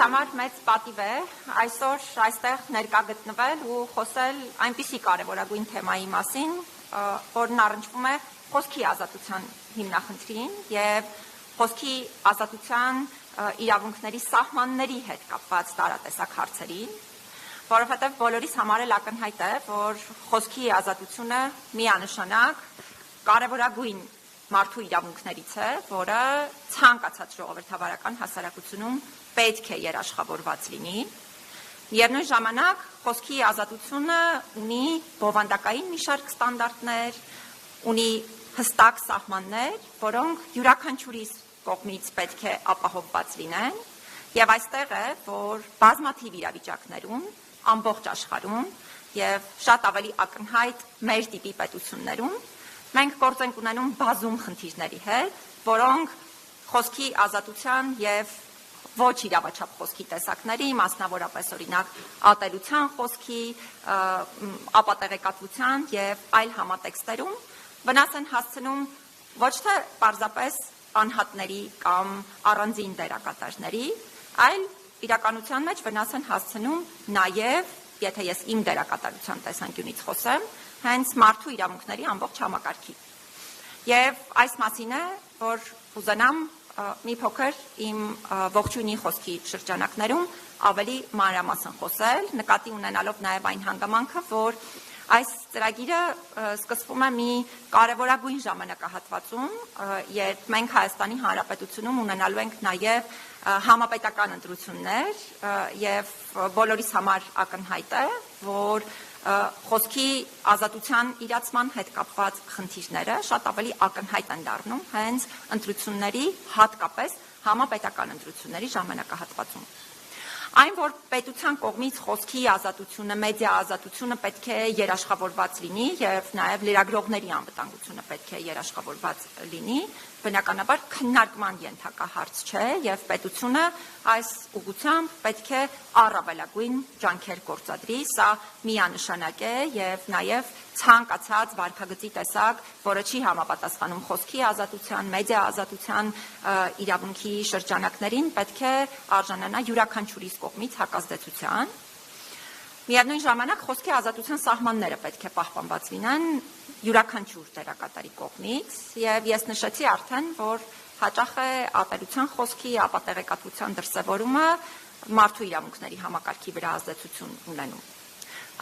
համար մեծ պատիվ է այսօր այստեղ ներկա գտնվել ու խոսել այնպիսի կարևորագույն թեմայի մասին, որն առնչվում է խոսքի ազատության հիմնախնդրին եւ խոսքի ազատության իրավունքների սահմանների հետ կապված տարատեսակ հարցերին, որովհետեւ բոլորիս համար էլ ակնհայտ է, որ խոսքի ազատությունը միանշանակ կարևորագույն մարդու իրավունքներից է, որը ցանկացած ժողովրդավարական հասարակությունում պետք է երաշխավորված լինի։ Միևնույն ժամանակ խոսքի ազատությունը ունի բովանդակային մի շարք ստանդարտներ, ունի հստակ սահմաններ, որոնք յուրաքանչյուրիս կողմից պետք է ապահովված լինեն, եւ այստեղ է, որ բազմաթիվ իրավիճակներում ամբողջ աշխարհում եւ շատ ավելի ակնհայտ մեր տիպի պետություններում մենք գործ ենք ունենում բազում խնդիրների հետ, որոնք խոսքի ազատության եւ ոչ իրավաչափ խոսքի տեսակների, մասնավորապես օրինակ ատելության խոսքի, ապատեղեկատվության եւ այլ համատեքստերում վնաս են հասցնում ոչ թե պարզապես անհատների կամ առանձին դերակատարների, այլ իրականության մեջ վնաս են հասցնում նաեւ, եթե ես իմ դերակատարության տեսանկյունից խոսեմ, հենց մարդու իրավունքների ամբողջ համակարգի։ Եվ այս մասին է, որ ուզենամ մի փոքր իմ ողջույնի խոսքի շրջանակներում ավելի մանրամասն խոսել, նկատի ունենալով նաև այն հանգամանքը, որ այս ծրագիրը սկսվում է մի կարևորագույն ժամանակահատվածում, երբ մենք Հայաստանի Հանրապետությունում ունենալու ենք նաև համապետական ընտրություններ եւ բոլորիս համար ակնհայտ է, որ խոսքի ազատության իրացման հետ կապված խնդիրները շատ ավելի ակնհայտ են դառնում հենց ընտրությունների, հատկապես համապետական ընտրությունների ժամանակահատվածում։ Այն, որ պետության կողմից խոսքի ազատությունը, մեդիա ազատությունը պետք է երաշխավորված լինի եւ նաեւ լրագրողների անվտանգությունը պետք է երաշխավորված լինի, բնականաբար քննարկման ենթակա հարց չէ եւ պետությունը այս ուղղությամբ պետք է առավելագույն ջանքեր գործադրի, սա միանշանակ է եւ նաեւ ցանկացած վարքագծի տեսակ, որը չի համապատասխանում խոսքի ազատության, մեդիա ազատության իրավունքի շրջանակներին, պետք է արժանանա յուրաքանչյուրիս կողմից հակազդեցության։ Միևնույն ժամանակ խոսքի ազատության սահմանները պետք է պահպանված լինեն յուրաքանչյուր դերակատարի կողմից եւ ես նշեցի արդեն, որ հաճախ է ատելության խոսքի, ապատեղեկատվության դրսևորումը մարդու իրավունքների համակարգի վրա ազդեցություն ունենում։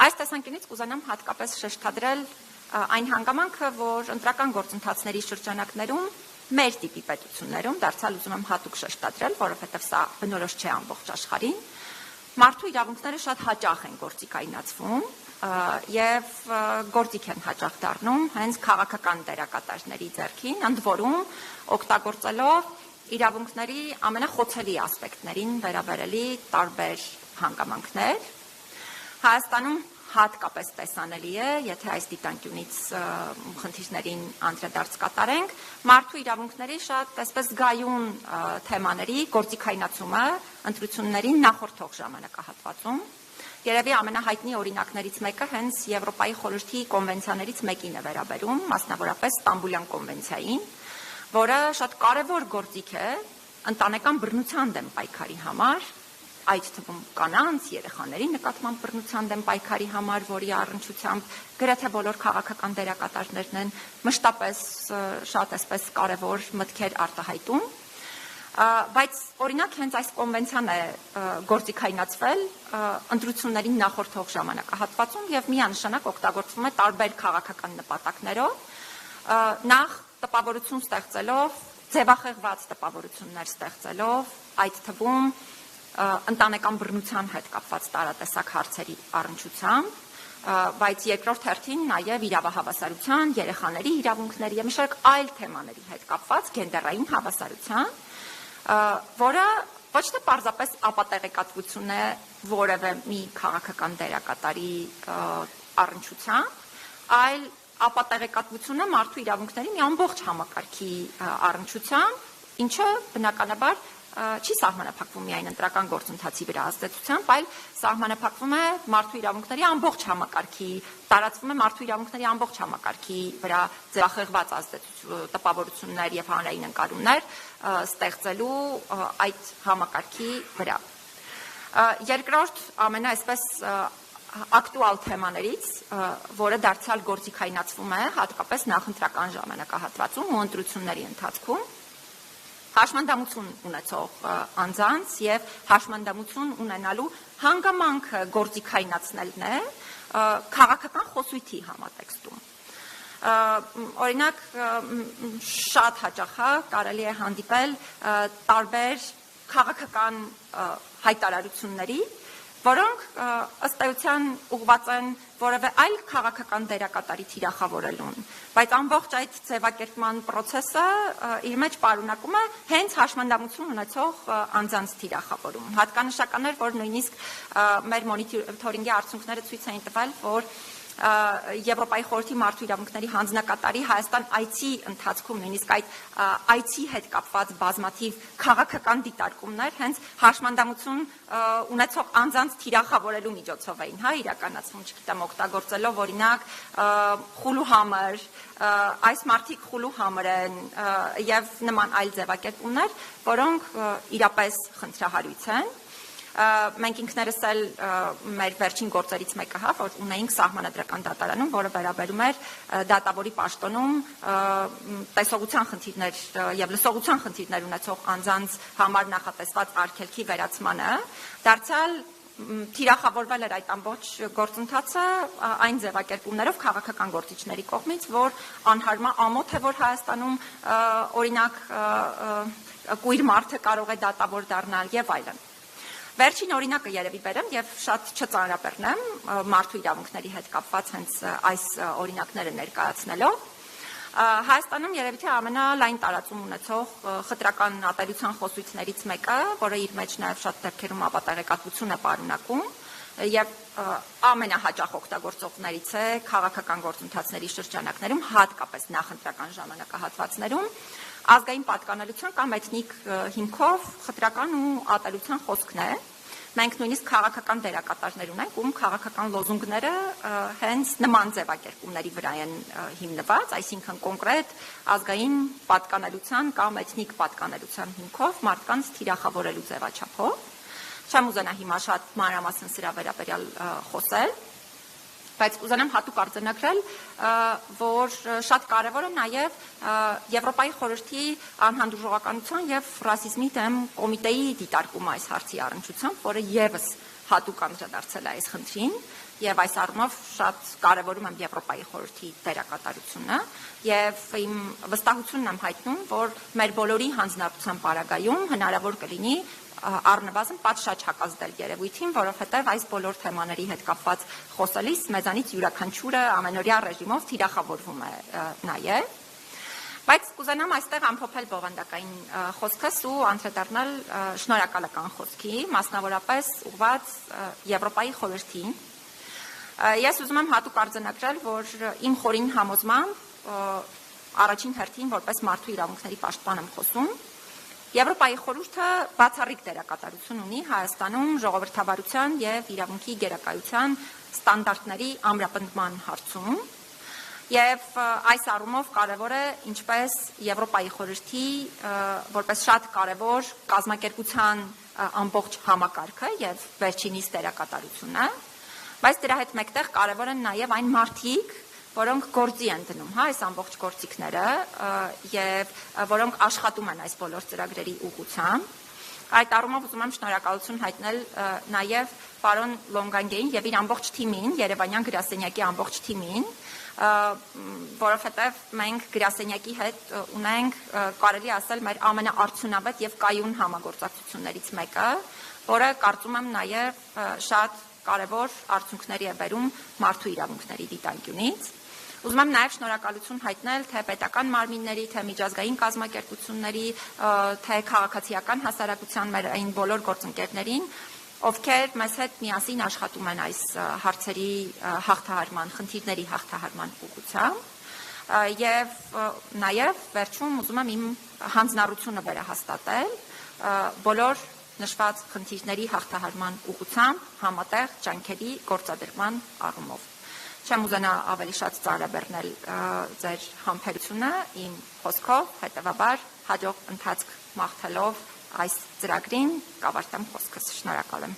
Այս տեսանկյունից կուզենամ հատկապես շեշտադրել այն հանգամանքը, որ ընտրական գործընթացների շրջանակներում մեր տիպի պետություններում, դարձյալ ուզում եմ հատուկ շեշտադրել, որովհետև սա բնորոշ չէ ամբողջ աշխարհին, մարդու իրավունքները շատ հաճախ են գործիքայնացվում եւ գործիք են հաճախ դառնում հենց քաղաքական դերակատարների ձեռքին, ընդ որում օգտագործելով իրավունքների ամենախոցելի ասպեկտներին վերաբերելի տարբեր հանգամանքներ։ Հայաստանում հատկապես տեսանելի է, եթե այս դիտանկյունից խնդիրներին անդրադարձ կատարենք, մարդու իրավունքների շատ այսպես զգայուն թեմաների գործիքայնացումը ընտրություններին նախորդող ժամանակահատվածում։ Երևի ամենահայտնի օրինակներից մեկը հենց Եվրոպայի խորհրդի կոնվենցիաներից մեկին է վերաբերում, մասնավորապես Ստամբուլյան կոնվենցիային, որը շատ կարևոր գործիք է ընտանեկան բռնության դեմ պայքարի համար, այդ թվում կանանց, երեխաների նկատմամբ բռնության դեմ պայքարի համար, որի առնչությամբ գրեթե բոլոր քաղաքական դերակատարներն են մշտապես շատ այսպես կարևոր մտքեր արտահայտում, բայց օրինակ հենց այս կոնվենցիան է գործիքայնացվել ընտրություններին նախորդող ժամանակահատվածում եւ միանշանակ օգտագործվում է տարբեր քաղաքական նպատակներով, նախ տպավորություն ստեղծելով, ձևախեղված տպավորություններ ստեղծելով, այդ թվում ընտանեկան բռնության հետ կապված տարատեսակ հարցերի առնչությամբ, բայց երկրորդ հերթին նաև իրավահավասարության, երեխաների իրավունքների եւ մի շարք այլ թեմաների հետ կապված գենդերային հավասարության, որը ոչ թե պարզապես ապատեղեկատվություն է որևէ մի քաղաքական դերակատարի առնչությամբ, այլ ապատեղեկատվությունը մարդու իրավունքների մի ամբողջ համակարգի առնչությամբ, ինչը բնականաբար չի սահմանափակվում միայն ընտրական գործընթացի վրա ազդեցությամբ, այլ սահմանափակվում է մարդու իրավունքների ամբողջ համակարգի, տարածվում է մարդու իրավունքների ամբողջ համակարգի վրա ձախեղված տպավորություններ եւ հանրային ընկալումներ ստեղծելու այդ համակարգի վրա։ Երկրորդ ամենաայսպես ակտուալ թեմաներից, որը դարձյալ գործիքայնացվում է հատկապես նախընտրական ժամանակահատվածում ու ընտրությունների ընթացքում, հաշմանդամություն ունեցող անձանց և հաշմանդամություն ունենալու հանգամանքը գործիքայնացնելն է քաղաքական խոսույթի համատեքստում։ Օրինակ շատ հաճախ կարելի է հանդիպել տարբեր քաղաքական հայտարարությունների, որոնք ըստ էության ուղղված են որևէ այլ քաղաքական դերակատարի թիրախավորելուն, բայց ամբողջ այդ ձևակերպման պրոցեսը իր մեջ պարունակում է հենց հաշմանդամություն ունեցող անձանց թիրախավորում։ Հատկանշական էր, որ նույնիսկ մեր մոնիթորինգի արդյունքները ցույց էին տվել, որ Եվրոպայի խորհրդի մարդու իրավունքների հանձնակատարի Հայաստան այցի ընթացքում նույնիսկ այդ այցի հետ կապված բազմաթիվ քաղաքական դիտարկումներ հենց հաշմանդամություն ունեցող անձանց թիրախավորելու միջոցով էին իրականացվում, չգիտեմ, օգտագործելով օրինակ խուլուհամր, այս մարդիկ խուլուհամր են եւ նման այլ ձևակերպումներ, որոնք իրապես խնդրահարույց են։ Մենք ինքներս էլ մեր վերջին գործերից մեկը որ ունեինք սահմանադրական դատարանում, որը վերաբերում էր դատավորի պաշտոնում տեսողության խնդիրներ եւ լսողության խնդիրներ ունեցող անձանց համար նախատեսված արգելքի վերացմանը, դարձյալ թիրախավորվել էր այդ ամբողջ գործընթացը այն ձևակերպումներով քաղաքական գործիչների կողմից, որ ամոթ է, որ Հայաստանում օրինակ կույր մարդը կարող է դատավոր դառնալ եւ այլն։ Վերջին օրինակը երևի բերեմ եւ շատ չծանրաբեռնեմ մարդու իրավունքների հետ կապված հենց այս օրինակները ներկայացնելով։ Հայաստանում երևի թե ամենալայն տարածում ունեցող խտրական ատելության խոսույթներից մեկը, որը իր մեջ նաեւ շատ դեպքերում ապատեղեկատվություն է պարունակում եւ ամենահաճախ օգտագործողներից է քաղաքական գործընթացների շրջանակներում, հատկապես նախընտրական ժամանակահատվածներում, ազգային պատկանելության կամ էթնիկ հիմքով խտրական ու ատելության խոսքն է։ Մենք նույնիսկ քաղաքական դերակատարներ ունենք, ում քաղաքական լոզունգները հենց նման ձևակերպումների վրա են հիմնված, այսինքն կոնկրետ ազգային պատկանելության կամ էթնիկ պատկանելության հիմքով մարդկանց թիրախավորելու ձևաչափով։ Չեմ ուզենա հիմա շատ մանրամասն սրա վերաբերյալ խոսել, բայց կուզենամ հատուկ արձանագրել, որ շատ կարևոր է նաև Եվրոպայի խորհրդի անհանդուրժողականության եւ ռասիզմի դեմ կոմիտեի դիտարկումը այս հարցի առնչությամբ, որը եւս հատուկ անդրադարձել է այս խնդրին եւ այս առումով շատ կարևորում եմ Եվրոպայի խորհրդի դերակատարությունը եւ իմ վստահությունն եմ հայտնում, որ մեր բոլորի հանձնառության պարագայում հնարավոր կլինի առնվազն պատշաճ հակազդել երևույթին, որովհետև այս բոլոր թեմաների հետ կապված խոսելիս մեզանից յուրաքանչյուրը ամենօրյա ռեժիմով թիրախավորվում է նաև, բայց կուզենամ այստեղ ամփոփել բովանդակային խոսքս ու անդրադառնալ շնորհակալական խոսքի, մասնավորապես ուղղված Եվրոպայի խորհրդին։ Ես ուզում եմ հատուկ արձանագրել, որ իմ խորին համոզմամբ առաջին հերթին որպես մարդու իրավունքների պաշտպան եմ խոսում, Եվրոպայի խորհուրդը բացառիկ դերակատարություն ունի Հայաստանում ժողովրդավարության եւ իրավունքի գերակայության ստանդարտների ամրապնդման հարցում եւ այս առումով կարեւոր է ինչպես Եվրոպայի խորհրդի որպես շատ կարեւոր կազմակերպության ամբողջ համակարգը եւ վերջինիս դերակատարությունը, բայց դրա հետ մեկտեղ կարեւոր են նաեւ այն մարդիկ, որոնք գործի են դնում այս ամբողջ գործիքները եւ որոնք աշխատում են այս բոլոր ծրագրերի ուղղությամբ։ Այդ առումով ուզում եմ շնորհակալություն հայտնել նաեւ պարոն Լոնգանգեին եւ իր ամբողջ թիմին, Երևանյան գրասենյակի ամբողջ թիմին, որովհետեւ մենք գրասենյակի հետ ունենք, կարելի ասել, մեր ամենաարդյունավետ եւ կայուն համագործակցություններից մեկը, որը կարծում եմ նաեւ շատ կարևոր արդյունքների է բերում մարդու իրավունքների դիտանկյունից։ Ուզում եմ նաև շնորհակալություն հայտնել թե պետական մարմինների, թե միջազգային կազմակերպությունների, թե քաղաքացիական հասարակության մեր այն բոլոր գործընկերներին, ովքեր մեզ հետ միասին աշխատում են այս հարցերի հաղթահարման, խնդիրների հաղթահարման ուղղությամբ եւ նաեւ վերջում ուզում եմ իմ հանձնառությունը վերահաստատել բոլոր նշված խնդիրների հաղթահարման ուղղությամբ համատեղ ջանքերի գործադրման առումով։ Չեմ ուզենա ավելի շատ ծանրաբեռնել ձեր համբերությունը իմ խոսքով, հետեւաբար հաջող ընթացք մաղթելով այս ծրագրին կավարտեմ խոսքս։ Շնորհակալ եմ։